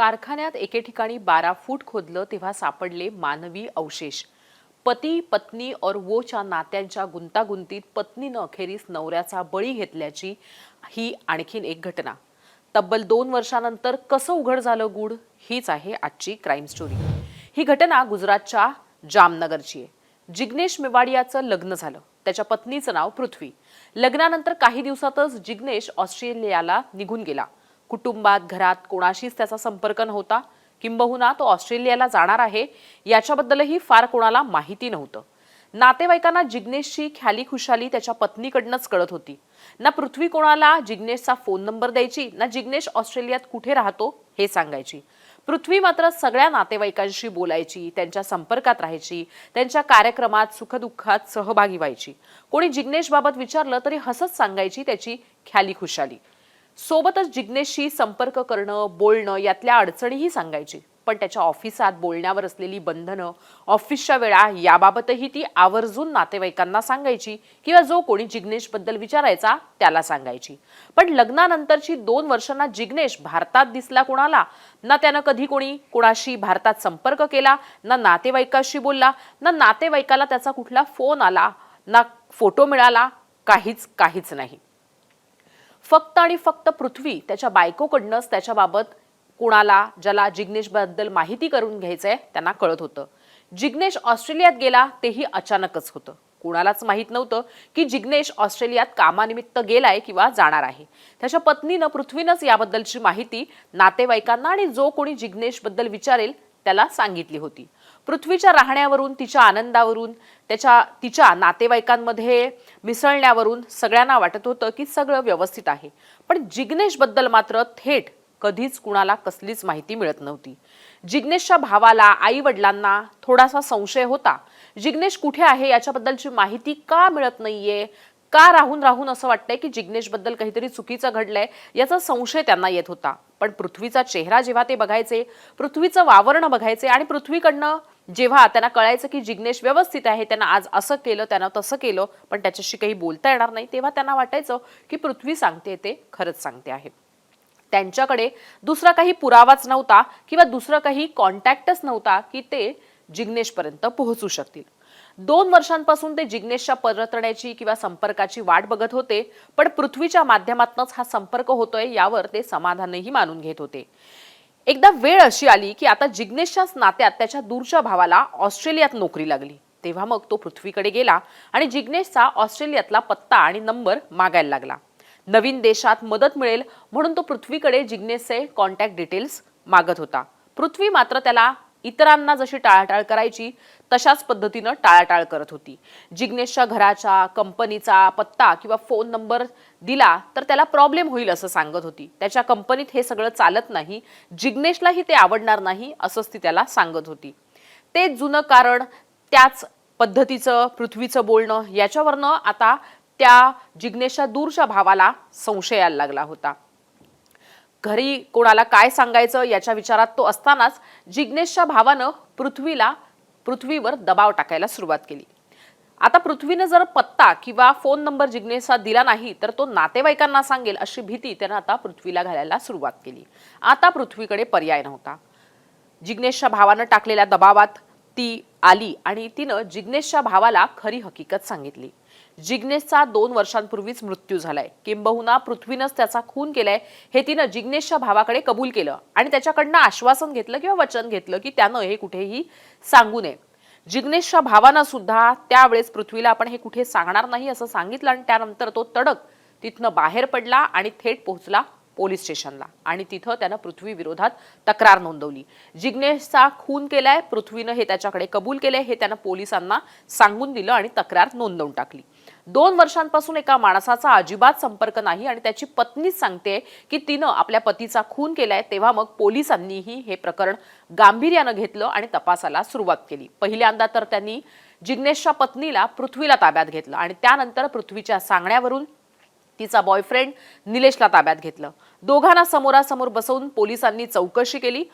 कारखान्यात एके ठिकाणी 12 फूट खोदलं तेव्हा सापडले मानवी अवशेष। पती पत्नी और वोच्या नात्यांच्या गुंतागुंतीत पत्नीनं अखेरीस नवऱ्याचा बळी घेतल्याची ही आणखीन एक घटना। तब्बल 2 वर्षांनंतर कसं उघड झालं गूढ, हीच आहे आजची क्राईम स्टोरी। ही घटना गुजरातच्या जामनगरची आहे। जिग्नेश मेवाडियाचं लग्न झालं। त्याच्या पत्नीचं नाव पृथ्वी। लग्नानंतर काही दिवसातच जिग्नेश ऑस्ट्रेलियाला निघून गेला। कुटुंबात घरात कोणाशीच त्याचा संपर्क नव्हता। किंबहुना तो ऑस्ट्रेलियाला जाणार आहे याच्याबद्दलही फार कोणाला माहिती नव्हतं। नातेवाईकांना जिग्नेशची ख्याली खुशाली त्याच्या पत्नीकडनंच कळत होती। ना पृथ्वी कोणाला जिग्नेशचा फोन नंबर द्यायची, ना जिग्नेश ऑस्ट्रेलियात कुठे राहतो हे सांगायची। पृथ्वी मात्र सगळ्या नातेवाईकांशी बोलायची, त्यांच्या संपर्कात राहायची, त्यांच्या कार्यक्रमात सुखदुःखात सहभागी व्हायची। कोणी जिग्नेश बाबत विचारलं तरी हसत सांगायची त्याची ख्याली खुशाली। सोबतच जिग्नेशशी संपर्क करणं, बोलणं यातल्या अडचणीही सांगायची। पण त्याच्या ऑफिसात बोलण्यावर असलेली बंधनं, ऑफिसच्या वेळा याबाबतही ती आवर्जून नातेवाईकांना सांगायची किंवा जो कोणी जिग्नेशबद्दल विचारायचा त्याला सांगायची। पण लग्नानंतरची 2 वर्षांना जिग्नेश भारतात दिसला कोणाला, ना त्यानं कधी कोणाशी भारतात संपर्क केला, ना नातेवाईकाशी बोलला, ना नातेवाईकाला त्याचा कुठला फोन आला, ना फोटो मिळाला, काहीच नाही। फक्त आणि फक्त पृथ्वी त्याच्या बायकोकडनंच त्याच्याबाबत कोणाला ज्याला जिग्नेशबद्दल माहिती करून घ्यायचंय त्यांना कळत होतं। जिग्नेश ऑस्ट्रेलियात गेला तेही अचानकच होतं। कोणालाच माहित नव्हतं की जिग्नेश ऑस्ट्रेलियात कामानिमित्त गेलाय किंवा जाणार आहे। त्याच्या पत्नीनं पृथ्वीनंच याबद्दलची माहिती नातेवाईकांना आणि जो कोणी जिग्नेशबद्दल विचारेल त्याला सांगितली होती। पृथ्वीच्या राहण्यावरून, तिच्या आनंदावरून, तिच्या नातेवाईकांमध्ये मिसळण्यावरून सगळ्यांना वाटत होतं की सगळं व्यवस्थित आहे। पण जिग्नेशबद्दल मात्र थेट कधीच कुणाला कसलीच माहिती मिळत नव्हती। जिग्नेशच्या भावाला, आई वडिलांना थोडासा संशय होता। जिग्नेश कुठे आहे याच्याबद्दलची माहिती का मिळत नाहीये, का राहून असं वाटतंय की जिग्नेशबद्दल काहीतरी चुकीचं घडलंय याचा संशय त्यांना येत होता। पण पृथ्वीचा चेहरा जेव्हा ते बघायचे, पृथ्वीचं वावरणं बघायचे आणि पृथ्वीकडनं जेव्हा त्यांना कळायचं की जिग्नेश व्यवस्थित आहे, त्यांना आज असं केलं, त्यांना तसं केलं, पण त्याच्याशी काही बोलता येणार नाही, तेव्हा त्यांना वाटायचं की पृथ्वी सांगते ते खरंच सांगते आहे। त्यांच्याकडे दुसरा काही पुरावाच नव्हता किंवा दुसरं काही कॉन्टॅक्टच नव्हता की ते जिग्नेशपर्यंत पोहोचू शकतील। 2 वर्षांपासून ते जिग्नेशच्या परतण्याची किंवा संपर्काची वाट बघत होते, पण पृथ्वीच्या माध्यमातूनच हा संपर्क होतोय यावर ते समाधानही मानून घेत होते। एकदा वेळ अशी आली की आता जिग्नेशच्याच नात्यात त्याच्या दूरच्या भावाला ऑस्ट्रेलियात नोकरी लागली। तेव्हा मग तो पृथ्वीकडे गेला आणि जिग्नेशचा ऑस्ट्रेलियातला पत्ता आणि नंबर मागायला लागला। नवीन देशात मदत मिळेल म्हणून तो पृथ्वीकडे जिग्नेशचे कॉन्टॅक्ट डिटेल्स मागत होता। पृथ्वी मात्र त्याला इतरांना जशी टाळाटाळ करायची तशाच पद्धतीनं टाळाटाळ करत होती। जिग्नेशच्या घराचा, कंपनीचा पत्ता किंवा फोन नंबर दिला तर त्याला प्रॉब्लेम होईल असं सांगत होती। त्याच्या कंपनीत हे सगळं चालत नाही, जिग्नेशलाही ते आवडणार नाही असंच ती त्याला सांगत होती। ते जुनं कारण, त्याच पद्धतीचं पृथ्वीचं बोलणं याच्यावरनं आता त्या जिग्नेशच्या दूरच्या भावाला संशय यायला लागला होता। घरी कोणाला काय सांगायचं याच्या विचारात तो असतानाच जिग्नेशच्या भावानं पृथ्वीवर दबाव टाकायला सुरुवात केली। आता पृथ्वीनं जर पत्ता किंवा फोन नंबर जिग्नेशचा दिला नाही तर तो नातेवाईकांना सांगेल अशी भीती त्यानं आता पृथ्वीला घालायला सुरुवात केली। आता पृथ्वीकडे पर्याय नव्हता। जिग्नेशच्या भावानं टाकलेल्या दबावात ती आली आणि तिनं जिग्नेशच्या भावाला खरी हकीकत सांगितली। जिग्नेशचा 2 वर्षांपूर्वीच मृत्यू झालाय, किंबहुना पृथ्वीनंच त्याचा खून केलाय हे तिनं जिग्नेशच्या भावाकडे कबूल केलं आणि त्याच्याकडनं आश्वासन घेतलं किंवा वचन घेतलं की त्यानं हे कुठेही सांगू नये। जिग्नेशच्या भावानं सुद्धा त्यावेळेस पृथ्वीला आपण हे कुठे सांगणार नाही असं सांगितलं आणि त्यानंतर तो तडक तिथनं बाहेर पडला आणि थेट पोहोचला पोलीस स्टेशनला आणि तिथं त्यानं पृथ्वी विरोधात तक्रार नोंदवली। जिग्नेशचा खून केलाय, पृथ्वीनं हे त्याच्याकडे कबूल केलंय हे त्यानं पोलिसांना सांगून दिलं आणि तक्रार नोंदवून टाकली। 2 वर्षांपासून एका माणसाचा अजिबात संपर्क नाही आणि त्याची पत्नीच सांगते की तिनं आपल्या पतीचा खून केलाय। तेव्हा मग पोलिसांनीही हे प्रकरण गांभीर्यानं घेतलं आणि तपासाला सुरुवात केली। पहिल्यांदा तर त्यांनी जिग्नेशच्या पत्नीला पृथ्वीला ताब्यात घेतलं आणि त्यानंतर पृथ्वीच्या सांगण्यावरून तिचा बॉयफ्रेंड निलेशला ताब्यात घेतलं। दोघांना समोरासमोर बसवून पोलिसांनी चौकशी केली।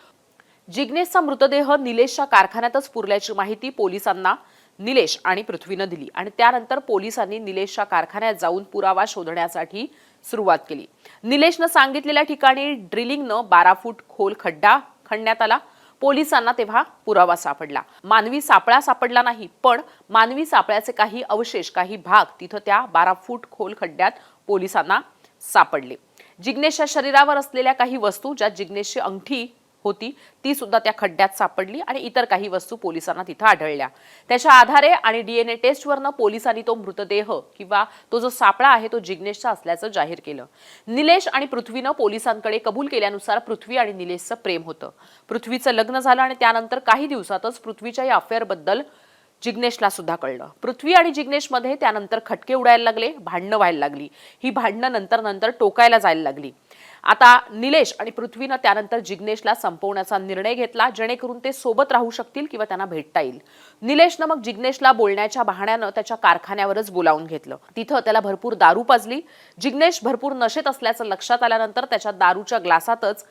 जिग्नेशचा मृतदेह निलेशच्या कारखान्यातच पुरल्याची माहिती पोलिसांना निलेश आणि पृथ्वीनं दिली आणि त्यानंतर पोलिसांनी निलेशच्या कारखान्यात जाऊन पुरावा शोधण्यासाठी सुरुवात केली। निलेशनं सांगितलेल्या ठिकाणी ड्रिलिंगनं 12 फूट खोल खड्डा खणण्यात आला। पोलिसांना तेव्हा पुरावा सापडला। मानवी सापळा सापडला नाही, पण मानवी सापळ्याचे काही अवशेष, काही भाग तिथं त्या 12 फूट खोल खड्ड्यात पोलिसांना सापडले। जिग्नेशच्या शरीरावर असलेल्या काही वस्तू, ज्यात जिग्नेशची अंगठी होती, ती सुद्धा त्या खड्ड्यात सापडली आणि इतर काही वस्तू पोलिसांना तिथं आढळल्या। त्याच्या आधारे आणि डीएनए टेस्टवरनं पोलिसांनी तो मृतदेह किंवा तो जो सापळा आहे तो जिग्नेशचा असल्याचं जाहीर केलं। निलेश आणि पृथ्वीनं पोलिसांकडे कबूल केल्यानुसार पृथ्वी आणि निलेशचं प्रेम होतं। पृथ्वीचं लग्न झालं आणि त्यानंतर काही दिवसातच पृथ्वीच्या या अफेअरबद्दल जिग्नेशला सुद्धा कळलं। पृथ्वी आणि जिग्नेशमध्ये त्यानंतर खटके उडायला लागले, भांडणं व्हायला लागली। ही भांडणं नंतर टोकायला जायला लागली। आता निलेश आणि पृथ्वीनं त्यानंतर जिग्नेशला संपवण्याचा निर्णय घेतला, जेणेकरून ते सोबत राहू शकतील किंवा त्यांना भेटता येईल। निलेशनं मग जिग्नेशला बोलण्याच्या बहाण्यानं त्याच्या कारखान्यावरच बोलावून घेतलं। तिथं त्याला भरपूर दारू पाजली। जिग्नेश भरपूर नशेत असल्याचं लक्षात आल्यानंतर त्याच्या दारूच्या ग्लासातच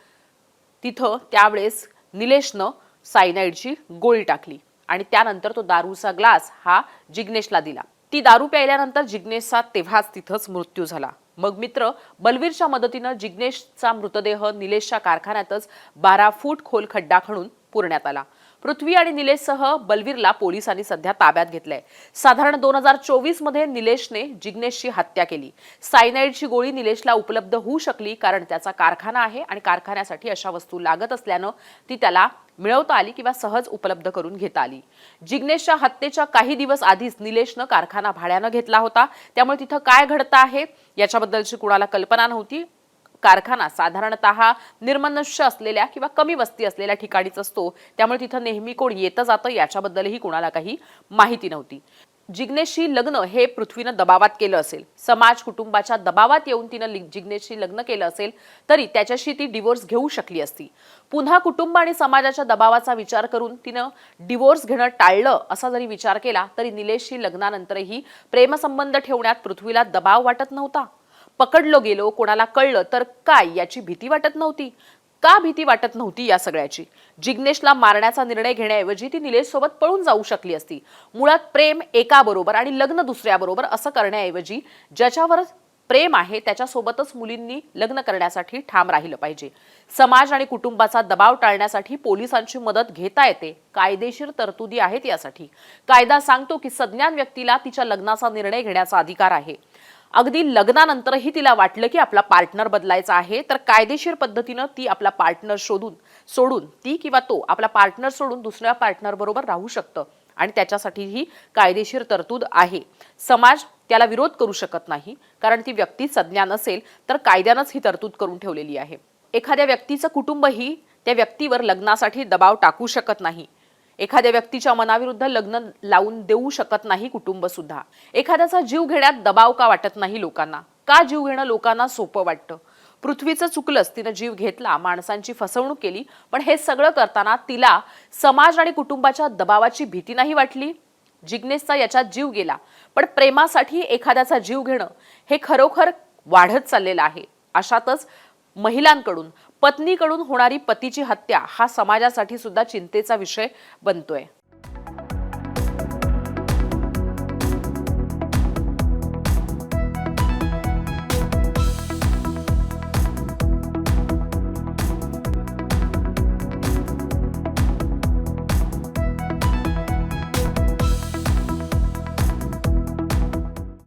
तिथं त्यावेळेस निलेशनं सायनाइडची गोळी टाकली आणि त्यानंतर तो दारूचा ग्लास हा जिग्नेशला दिला। ती दारू प्यायल्यानंतर जिग्नेशचा तेव्हाच तिथंच मृत्यू झाला। मग मित्र बलवीरच्या मदतीनं जिग्नेशचा मृतदेह निलेशच्या कारखान्यातच 12 फूट खोल खड्डा खणून पुरण्यात आला। पृथ्वी आणि निलेशसह बलवीरला पोलिसांनी सध्या ताब्यात घेतलंय। साधारण 2024 मध्ये निलेशने जिग्नेशची हत्या केली। सायनाइडची गोळी निलेशला उपलब्ध होऊ शकली कारण त्याचा कारखाना आहे आणि कारखान्यासाठी अशा वस्तू लागत असल्यानं ती त्याला मिळवता आली किंवा सहज उपलब्ध करून घेता आली। जिग्नेशच्या हत्येच्या काही दिवस आधीच निलेशनं कारखाना भाड्यानं घेतला होता, त्यामुळे तिथं काय घडतं आहे याच्याबद्दलची कुणाला कल्पना नव्हती। कारखाना साधारणतः निर्मनुष्य असलेल्या किंवा कमी वस्ती असलेल्या ठिकाणीच असतो, त्यामुळे तिथं नेहमी कोण येतं जातं याच्याबद्दलही कुणाला काही माहिती नव्हती। जिग्नेशशी लग्न हे पृथ्वीनं दबावात केलं असेल, समाज कुटुंबाच्या दबावात येऊन तिनं जिग्नेशशी लग्न केलं असेल तरी त्याच्याशी ती डिवोर्स घेऊ शकली असती। पुन्हा कुटुंब आणि समाजाच्या दबावाचा विचार करून तिनं डिवोर्स घेणं टाळलं असा जरी विचार केला तरी निलेशशी लग्नानंतरही प्रेमसंबंध ठेवण्यात पृथ्वीला दबाव वाटत नव्हता। पकडलो गेलो, कोणाला कळलं तर काय याची भीती वाटत नव्हती। का भीती वाटत नव्हती या सगळ्याची? जिग्नेशला मारण्याचा निर्णय घेण्याऐवजी ती निलेश सोबत पळून जाऊ शकली असती। मुळात प्रेम एकाबरोबर आणि लग्न दुसऱ्याबरोबर असं करण्याऐवजी ज्याच्यावर प्रेम आहे त्याच्यासोबतच मुलींनी लग्न करण्यासाठी ठाम राहिलं पाहिजे। समाज आणि कुटुंबाचा दबाव टाळण्यासाठी पोलिसांची मदत घेता येते। कायदेशीर तरतुदी आहेत यासाठी। कायदा सांगतो की सज्ञान व्यक्तीला तिच्या लग्नाचा निर्णय घेण्याचा अधिकार आहे। अगदी लग्नानंतरही तिला वाटलं की आपला पार्टनर बदलायचा आहे तर कायदेशीर पद्धतीनं ती आपला पार्टनर सोडून ती किंवा तो आपला पार्टनर सोडून दुसऱ्या पार्टनर बरोबर राहू शकतं आणि त्याच्यासाठीही कायदेशीर तरतूद आहे। समाज त्याला विरोध करू शकत नाही कारण ती व्यक्ती सज्ञान असेल तर कायद्यानंच ही तरतूद करून ठेवलेली आहे। एखाद्या व्यक्तीचं कुटुंबही त्या व्यक्तीवर लग्नासाठी दबाव टाकू शकत नाही। एखाद्या व्यक्तीच्या मनाविरुद्ध लग्न लावून देऊ शकत नाही कुटुंब सुद्धा। एखाद्याचा जीव घेण्यात दबाव का वाटत नाही लोकांना? का जीव घेणं लोकांना सोपं वाटतं? पृथ्वीचं चुकलंच, तिनं जीव घेतला, माणसांची फसवणूक केली, पण हे सगळं करताना तिला समाज आणि कुटुंबाच्या दबावाची भीती नाही वाटली। जिग्नेशचा याच्यात जीव गेला, पण प्रेमासाठी एखाद्याचा जीव घेणं हे खरोखर वाढत चाललेलं आहे। अशातच महिलांकडून, पत्नीकडून होणारी पतीची हत्या हा समाजासाठी सुद्धा चिंतेचा विषय बनतोय।